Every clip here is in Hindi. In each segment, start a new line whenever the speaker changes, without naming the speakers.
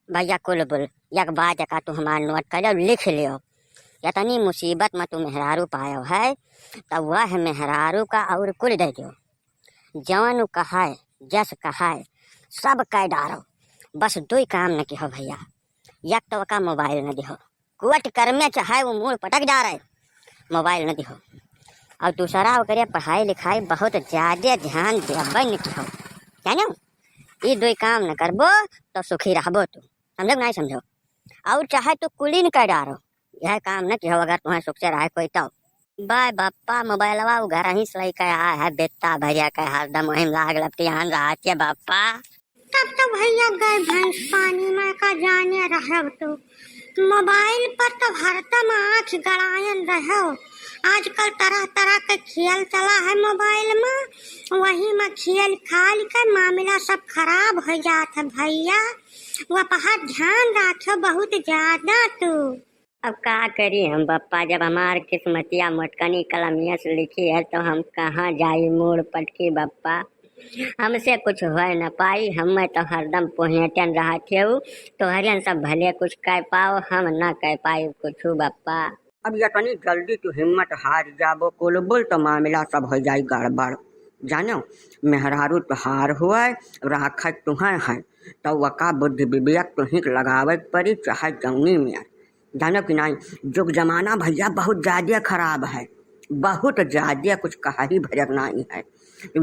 भैया कुल बुल यक बात का तू हमार नोट कर लिख लियो। यतनी मुसीबत में तू मेहरारू पायो है तब वह मेहरारू का और कुल दे दो। जवन कहाय जस कहाय सब कह डारो। बस दो ही काम न किहो भैया। यक तो का मोबाइल न दिहो, कुट कर में चाहे वो मूल पटक जा रहे, मोबाइल न दिहो। और दूसरा करे पढ़ाई लिखाई बहुत ज्यादा ध्यान देबे न किहो, जानो। ये दो काम न करबो तो सुखी रहबो तू, समझो नहीं समझो। और चाहे तू कुली न कर डारो, यह काम न किहो अगर तुम्हें सुख से रहे कोई तो। बाय बापा मोबाइलवा घर ही सही कहा है बेटा भैया का हरदम वही लाग लपटी आन रहा है बापा।
तब तो भैया गए भैंस पानी में का जाने रहो। तो मोबाइल पर तो हरदम आँख गड़ायन रहो। आजकल तरह तरह के खेल चला है मोबाइल में, वही में खेल खाल के मामला सब खराब हो जाता है भैया। वह पर ध्यान रखो बहुत ज्यादा तू।
अब का करी हम बप्पा, जब हमार किस्मतिया मोटकनी कलमिया से लिखी है तो हम कहाँ जाई मोड़ पटकी बप्पा। हमसे कुछ हो न पाई, हम तो हरदम पोहटन रहा थे तो हरियन सब भले कुछ कह पाओ, हम न कह पाई कुछ बप्पा।
अब यतनी जल्दी तू हिम्मत हार जाबो कुल बोल तो मामला सब हो जाई गड़बड़, जानो। मेहरारू तो हार हुआ राख तुम्हें है तो वका बुद्धि विवेक तुही लगावे पड़ी चाहे जौनी में, जानो कि नहीं। जुग जमाना भैया बहुत ज्यादा खराब है, बहुत ज्यादा, कुछ कहा ही भरक नहीं है।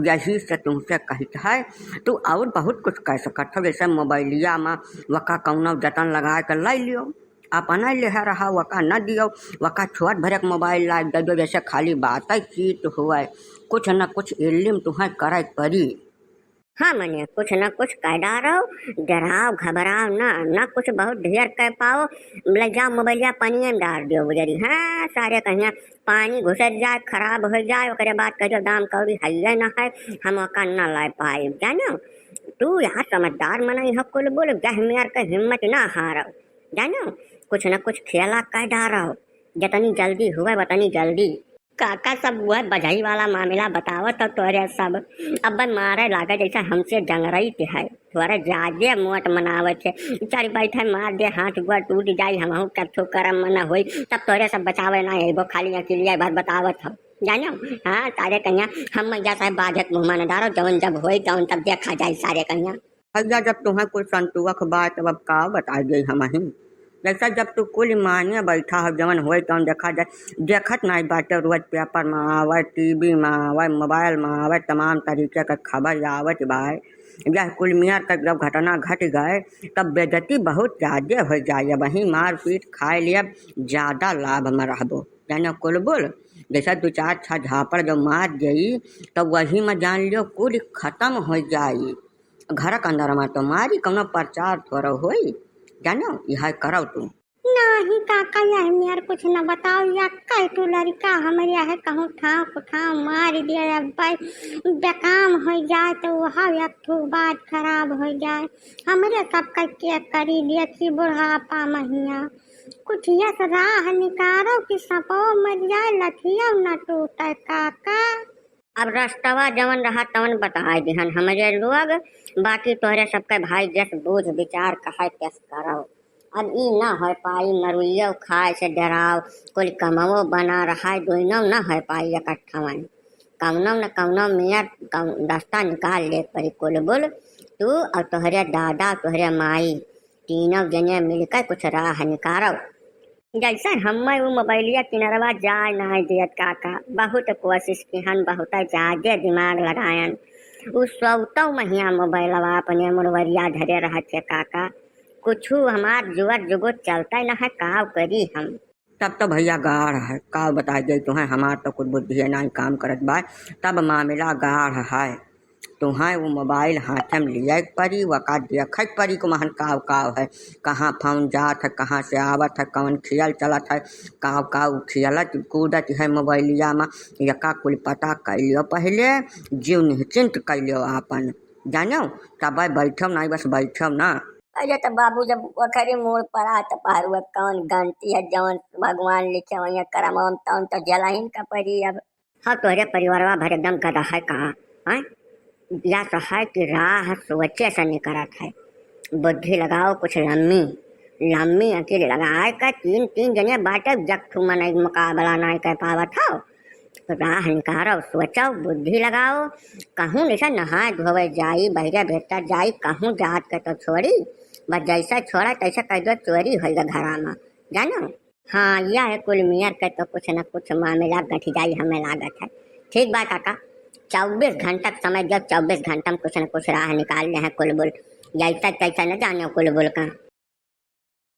यही से तुमसे कहता है तू और बहुत कुछ कह सकत हो। जैसे मोबाइलिया में वका कौनो जतन लगा कर ला लियो, अपना ले रहा वका न दियो, वका छोट भरक मोबाइल ला दे दो। जैसे खाली बात चीत हुआ कुछ न कुछ इल्म तुम्हें करे पड़ी।
हाँ मने कुछ न कुछ कह डारो, डराओ घबराओ ना, न कुछ बहुत ढेर कह पाओ। ले जाओ मोबाइलिया पानी में डाल दियो गुजरी, हाँ सारे कहिया पानी घुसर जाए खराब हो जाए, ओकरे बाद कहियो दाम कौड़ी है न है, हम ओका न ला पाए, जानो। तू यहाँ समझदार मना हो कुल बोल, गहमेर का हिम्मत ना हारो, जानो। कुछ न कुछ खेला कह डारो, जतनी जल्दी हुआ बतनी जल्दी। काका सब वह बधाई वाला मामला बतावत तो तोरे सब अब मारे लागे जैसे हमसे जंग रही थे है, थोड़ा ज्यादा मोट मनावत है। चारी बैठे मार दे हाथ गोड़ टूट जाई, हम कब छो करम मना हुई तब तोरे सब बचावे ना एगो खाली अकेलिया बात बतावत हो, जानो। हाँ सारे कन्या हम मैया साहब बाधक मुँह मन डारो, जवन जब हो तवन तब देखा जाए सारे कन्या।
भैया जब तुम्हें कुछ संतुवक बात अब का बता गई हम ही, जैसा जब तू कुल मानिए बैठा हो जवन हो तवन देखा जाए, देखत नहीं बाटे रोज पेपर में आवे, टीवी में आवे, मोबाइल में आवे, तमाम तरीके का खबर आवत बाय। यह कुल मियाँ तक जब घटना घट गए तब बेइज्जती बहुत ज़्यादा हो जाए, वहीं मार पीट खाए लिए ज़्यादा लाभ में रहबो, जानो कुल बोल। जैसा दो चार छः झापड़ जो मार गई तब वही में जान लियो कुल खत्म हो जाई। घर के अंदर में तो मारी कौनो प्रचार थोड़ा होई, जानो। यह करो तू
नहीं काका यह मेरे कुछ न बताओ, या कह तू लड़का हमारे है कहूँ ठाव कुठाव मार दिया भाई बेकाम हो जाए तो वह एक ठो बात खराब हो जाए। हमारे सब का के करी देखी बुढ़ापा महिया, कुछ यस राह निकालो कि सपो मर जाए लठिया न टूटे काका।
अब रास्तवा जवन रहा तवन बता दिहन हमारे लोग, बाकी तोहरे सबके भाई जस बूझ विचार कहे तस करो। अब ई ना हो पाई मरुइयो खाए से डराओ, कुल कमाओ बना रहा दोनों न हो पाई इकट्ठा में, कौनो न कौनो मेयर रास्ता निकाल ले पड़ी कुल बोल। तू और तोहरे दादा तोहरे माई तीनों जने मिलकर कुछ राह निकालो। जैसे हम वो मोबाइलिया किनरवा जाए नहीं दियत काका, बहुत कोशिश किहन, बहुत ज्यादा दिमाग लगायन। उस सौतौ महिया मोबाइलवा अपने मुरवरिया धरे रहते काका, कुछ हमार जुगर जुगुत चलता न है, काव करी हम।
तब तो भैया गाढ़ है, का बता गई तुम्हें हमार तो कुछ बुद्धि है नहीं काम करत बा, तब मामला गाढ़ है। तुम्हें वो मोबाइल हाथ में लिया पड़ी, वका देख पड़ी को महन काव काव है, कहाँ फोन जात है, कहाँ से आवत है, कौन खियल चलत है, काव काव खियलत कूदत है मोबाइलिया में, यका कुल पता कर लियो पहले, जीव निश्चिंत कर लियो आपन, जानो। तब बैठो नहीं बस बैठो ना।
अरे तो बाबू जब वखरी मोड़ पर आत पार कौन गंती है, जवन भगवान लिखे वही करम तवन तो जलाइन का पड़ी अब। हाँ तोहरे परिवारवा भर एकदम गधा है कहाँ है, या तो है कि राह सोचे से नहीं करत है। बुद्धि लगाओ कुछ लम्मी लम्मी अकेले लगाए का तीन तीन जने बाटे जख्थू मन एक मुकाबला नहीं कर पावत हो। तो राह निकारो सोचो बुद्धि लगाओ कहूँ निशा नहाए धोवे जाई बहरे भीतर जाई कहूँ जात के तो छोड़ी बस जैसा छोड़ा तैसा कह दो चोरी होगा घरा में जानो। हाँ यह है कुल मियर के तो कुछ न कुछ मामला गठी जाई हमें लागत है। ठीक बात काका 24 घंटा समय जब 24 घंटा में कुछ न कुछ राह निकाल रहे हैं कुलबुल जैसा तैसा न जाने कुलबुल का।